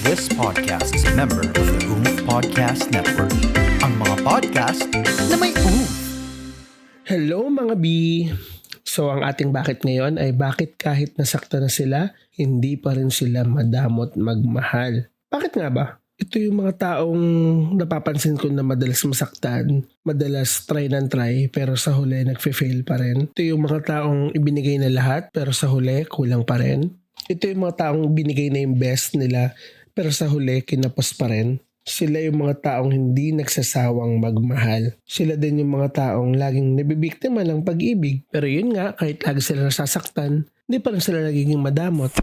This podcast is a member of the OOF Podcast Network. Ang mga podcast na may OOF. Hello mga B! So ang ating bakit ngayon ay bakit kahit nasakta na sila, hindi pa rin sila madamot magmahal. Bakit nga ba? Ito yung mga taong napapansin ko na madalas masaktan, madalas try and try pero sa huli nagfe-fail pa rin. Ito yung mga taong ibinigay na lahat pero sa huli kulang pa rin. Ito yung mga taong binigay na yung best nila pero sa huli kinapos pa rin. Sila yung mga taong hindi nagsasawang magmahal. Sila din yung mga taong laging nabibiktima ng pag-ibig. Pero yun nga, kahit lagi sila nasasaktan, hindi pa rin sila nagiging madamot.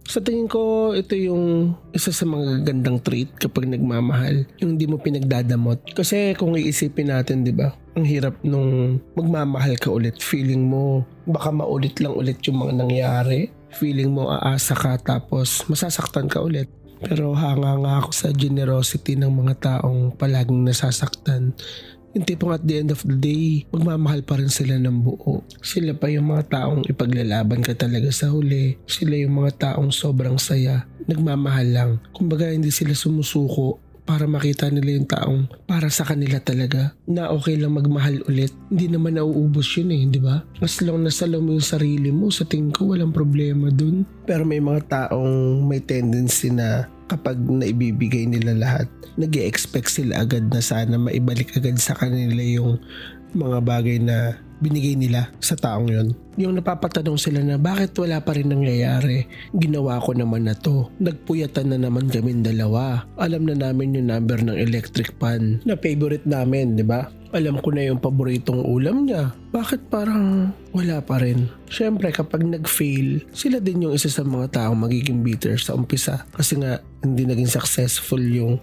Sa tingin ko, ito yung isa sa mga gandang trait kapag nagmamahal. Yung hindi mo pinagdadamot. Kasi kung iisipin natin, di ba? Ang hirap nung magmamahal ka ulit. Feeling mo, baka maulit lang ulit yung mga nangyari. Feeling mo aasa ka tapos masasaktan ka ulit. Pero hanga nga ako sa generosity ng mga taong palaging nasasaktan. Yung tipong at the end of the day, magmamahal pa rin sila ng buo. Sila pa yung mga taong ipaglalaban ka talaga sa huli. Sila yung mga taong sobrang saya. Nagmamahal lang. Kumbaga hindi sila sumusuko para makita nila yung taong para sa kanila talaga. Na okay lang magmahal ulit. Hindi naman nauubos yun di ba? As long na salo mo yung sarili mo, sa tingin ko walang problema dun. Pero may mga taong may tendency na kapag naibibigay nila lahat, nag-e-expect sila agad na sana maibalik agad sa kanila yung mga bagay na binigay nila sa taong yon. Yung napapatanong sila na bakit wala pa rin nangyayari? Ginawa ko naman na to. Nagpuyatan na naman kami dalawa. Alam na namin yung number ng electric pan na favorite namin, di ba? Alam ko na yung paboritong ulam niya. Bakit parang wala pa rin? Siyempre kapag nag-fail, sila din yung isa sa mga taong magiging bitter sa umpisa. Kasi nga hindi naging successful yung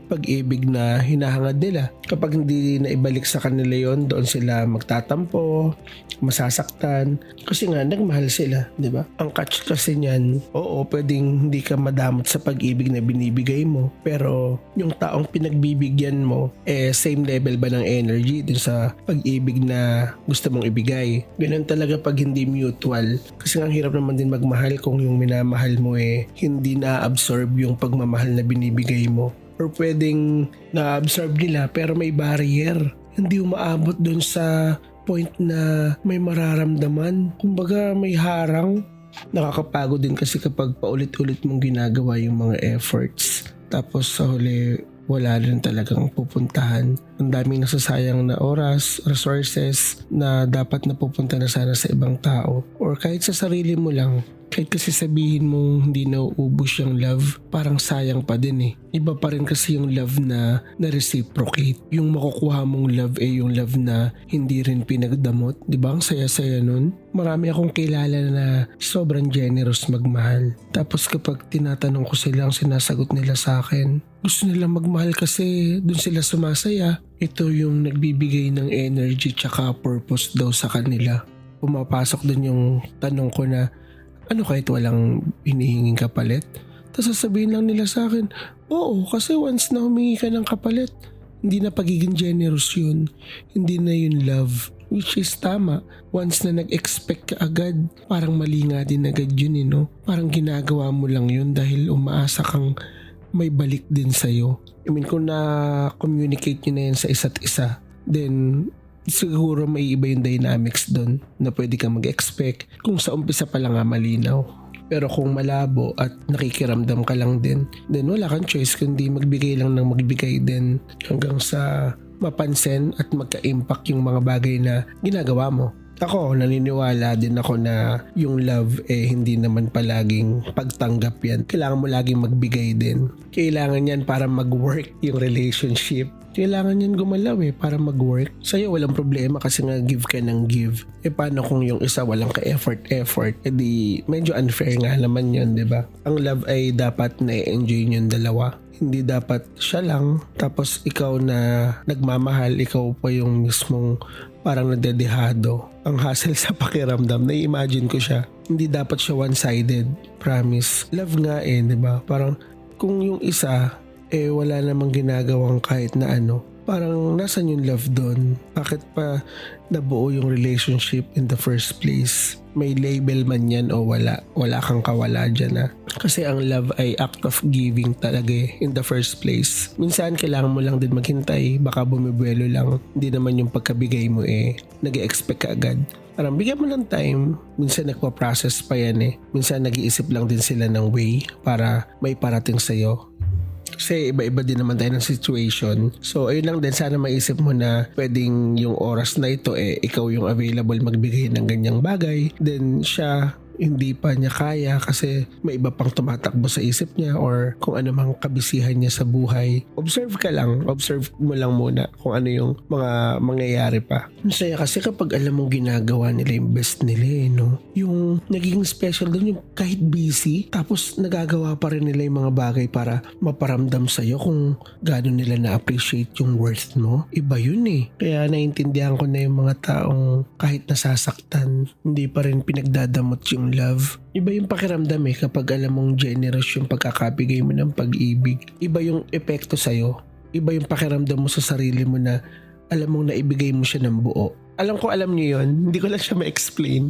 pag-ibig na hinahangad nila. Kapag hindi na ibalik sa kanila yon, doon sila magtatampo, masasaktan. Kasi nga, nagmahal sila, di ba? Ang catch kasi niyan, oo, pwedeng hindi ka madamot sa pag-ibig na binibigay mo. Pero yung taong pinagbibigyan mo, same level ba ng energy dun sa pag-ibig na gusto mong ibigay? Ganun talaga pag hindi mutual. Kasi nga, ang hirap naman din magmahal kung yung minamahal mo hindi na-absorb yung pagmamahal na binibigay mo. Or pwedeng na-absorb nila pero may barrier. Hindi umaabot dun sa point na may mararamdaman. Kumbaga may harang. Nakakapagod din kasi kapag paulit-ulit mong ginagawa yung mga efforts. Tapos sa huli, wala rin talagang pupuntahan. Ang daming nasasayang na oras, resources na dapat napupunta na sana sa ibang tao. Or kahit sa sarili mo lang. Kahit kasi sabihin mong hindi nauubos yung love, parang sayang pa din Iba pa rin kasi yung love na na-reciprocate. Yung makukuha mong love yung love na hindi rin pinagdamot. Diba? Ang saya-saya nun. Marami akong kilala na sobrang generous magmahal. Tapos kapag tinatanong ko sila, ang sinasagot nila sa akin, gusto nilang magmahal kasi dun sila sumasaya. Ito yung nagbibigay ng energy tsaka purpose daw sa kanila. Pumapasok dun yung tanong ko na, ano kahit walang hinihinging kapalit? Tapos sasabihin lang nila sa akin, oo, kasi once na humingi ka ng kapalit, hindi na pagiging generous yun. Hindi na yun love. Which is tama. Once na nag-expect ka agad, parang mali nga din agad yun Parang ginagawa mo lang yun dahil umaasa kang may balik din sa'yo. I mean, kung na-communicate nyo na yan sa isa't isa, then siguro may iba yung dynamics doon na pwede kang mag-expect kung sa umpisa pa lang malinaw. Pero kung malabo at nakikiramdam ka lang din, then wala kang choice kundi magbigay lang ng magbigay din hanggang sa mapansin at magka-impact yung mga bagay na ginagawa mo. Ako, naniniwala din ako na yung love hindi naman palaging pagtanggap yan. Kailangan mo laging magbigay din. Kailangan yan para mag-work yung relationship. Kailangan yan gumalaw para mag-work. Sa'yo walang problema kasi nga give ka ng give. Paano kung yung isa walang ka-effort? Di medyo unfair nga naman yun, di ba? Ang love ay dapat na-enjoy yung dalawa. Hindi dapat siya lang, tapos ikaw na nagmamahal, ikaw pa yung mismong parang nadedehado. Ang hassle sa pakiramdam, na-imagine ko siya. Hindi dapat siya one-sided, promise. Love nga di ba? Parang kung yung isa, wala namang ginagawang kahit na parang nasan yung love doon? Bakit pa nabuo yung relationship in the first place? May label man yan o wala kang kawala dyan na. Kasi ang love ay act of giving talaga in the first place. Minsan kailangan mo lang din maghintay, baka bumibuelo lang. Hindi naman yung pagkabigay mo nag-expect ka agad. Parang bigyan mo ng time, minsan nagpa-process pa yan Minsan nag-iisip lang din sila ng way para may parating sa'yo. Kasi iba-iba din naman tayo ng situation. So ayun lang din, sana maisip mo na pwedeng yung oras na ito ikaw yung available magbigay ng ganyang bagay. Then siya hindi pa niya kaya kasi may iba pang tumatakbo sa isip niya or kung ano mang kabisihan niya sa buhay. Observe ka lang. Observe mo lang muna kung ano yung mga mangyayari pa. Masaya kasi kapag alam mong ginagawa nila yung best nila no? Yung nagiging special doon yung kahit busy tapos nagagawa pa rin nila yung mga bagay para maparamdam sa'yo kung gaano nila na-appreciate yung worth mo. Iba yun Kaya naiintindihan ko na yung mga taong kahit nasasaktan, hindi pa rin pinagdadamot yung love. Iba yung pakiramdam kapag alam mong generous yung pagkakabigay mo ng pag-ibig. Iba yung epekto sa'yo. Iba yung pakiramdam mo sa sarili mo na alam mong naibigay mo siya ng buo. Alam ko alam niyo yun. Hindi ko lang siya ma-explain.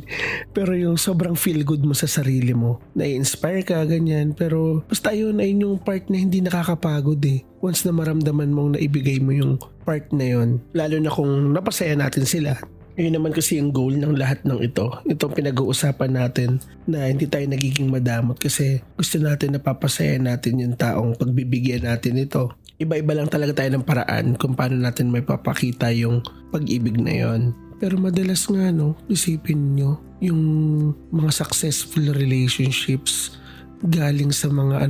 Pero yung sobrang feel good mo sa sarili mo. Na-inspire ka, ganyan. Pero basta yun ay yung part na hindi nakakapagod Once na maramdaman mong naibigay mo yung part na yun. Lalo na kung napasaya natin sila. Yun naman kasi yung goal ng lahat ng ito. Itong pinag-uusapan natin na hindi tayo nagiging madamot kasi gusto natin na papasaya natin yung taong pagbibigyan natin ito. Iba-iba lang talaga tayo ng paraan kung paano natin may papakita yung pag-ibig na yon. Pero madalas nga isipin nyo yung mga successful relationships galing sa mga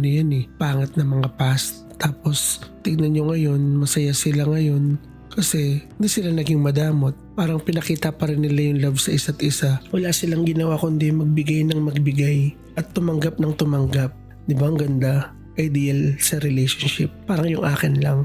pangat na mga past. Tapos tignan nyo ngayon, masaya sila ngayon. Kasi hindi sila naging madamot. Parang pinakita pa rin nila yung love sa isa't isa. Wala silang ginawa kundi magbigay ng magbigay at tumanggap ng tumanggap. Di ba ang ganda? Ideal sa relationship. Parang yung akin lang.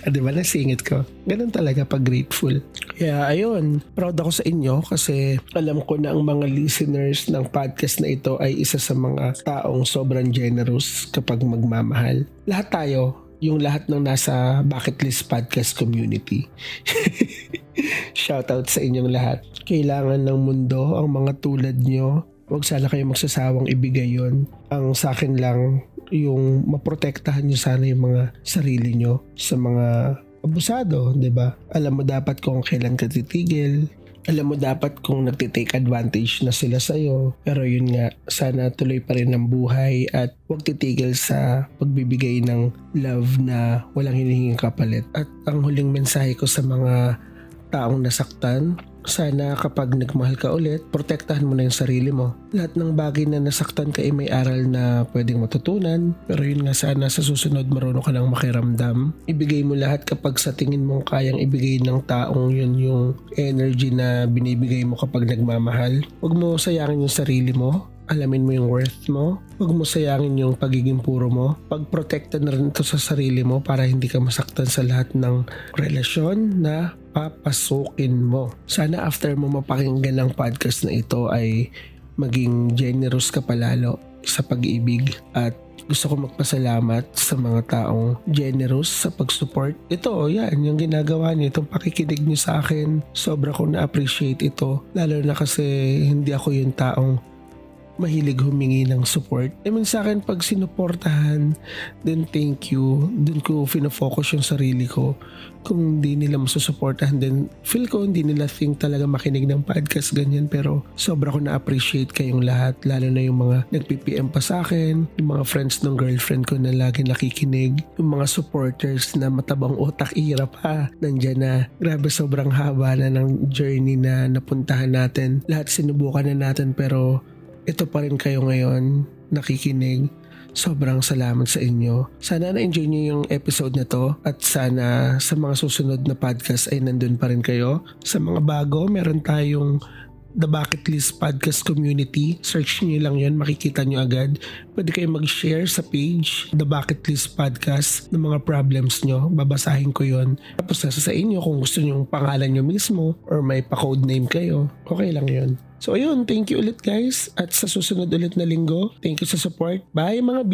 Di ba nasingit ko? Ganun talaga pag grateful. Kaya ayun, proud ako sa inyo kasi alam ko na ang mga listeners ng podcast na ito ay isa sa mga taong sobrang generous kapag magmamahal. Lahat tayo. Yung lahat ng nasa Bucket List Podcast community. Shoutout sa inyong lahat. Kailangan ng mundo ang mga tulad nyo. Huwag sana kayo magsasawang ibigay yon. Ang sa akin lang, yung maprotektahan nyo sana yung mga sarili nyo sa mga abusado, di ba? Alam mo dapat kung kailan ka titigil. Alam mo dapat kung nagtitake advantage na sila sa'yo. Pero yun nga, sana tuloy pa rin ang buhay at huwag titigil sa pagbibigay ng love na walang hinihinging kapalit. At ang huling mensahe ko sa mga taong nasaktan, sana kapag nagmahal ka ulit, protektahan mo na yung sarili mo. Lahat ng bagay na nasaktan ka ay may aral na pwedeng matutunan. Pero yun nga, sana sa susunod marunong ka nang makiramdam. Ibigay mo lahat kapag sa tingin mong kayang ibigay ng taong yun yung energy na binibigay mo kapag nagmamahal. Huwag mo sayangin yung sarili mo. Alamin mo yung worth mo. Huwag mo sayangin yung pagiging puro mo. Pag-protecta na rin ito sa sarili mo para hindi ka masaktan sa lahat ng relasyon na papasukin mo. Sana after mo mapakinggan ng podcast na ito ay maging generous ka palalo sa pag-ibig. At gusto ko magpasalamat sa mga taong generous sa pag-support. Ito, yan, yung ginagawa niyo, itong pakikinig niyo sa akin. Sobra ko na-appreciate ito. Lalo na kasi hindi ako yung taong mahilig humingi ng support. I mean sa akin pag sinuportahan, then thank you. Doon ko fina-focus yung sarili ko. Kung hindi nila masusuportahan, then feel ko hindi nila think talaga makinig ng podcast ganyan. Pero sobra ko na-appreciate kayong lahat. Lalo na yung mga nag-PPM pa sa akin, yung mga friends ng girlfriend ko na lagi nakikinig, yung mga supporters na matabang utak ira pa. Nandyan na. Grabe, sobrang haba na ng journey na napuntahan natin. Lahat sinubukan na natin pero ito pa rin kayo ngayon, nakikinig. Sobrang salamat sa inyo. Sana na-enjoy nyo yung episode na to at sana sa mga susunod na podcast ay nandun pa rin kayo. Sa mga bago, meron tayong The Bucket List Podcast Community. Search nyo lang yun, makikita nyo agad. Pwede kayo mag-share sa page The Bucket List Podcast ng mga problems nyo. Babasahin ko yun. Tapos nasa sa inyo kung gusto nyo yung pangalan nyo mismo or may pa-code name kayo. Okay lang yun. So ayun, thank you ulit guys. At sa susunod ulit na linggo, thank you sa support. Bye mga B!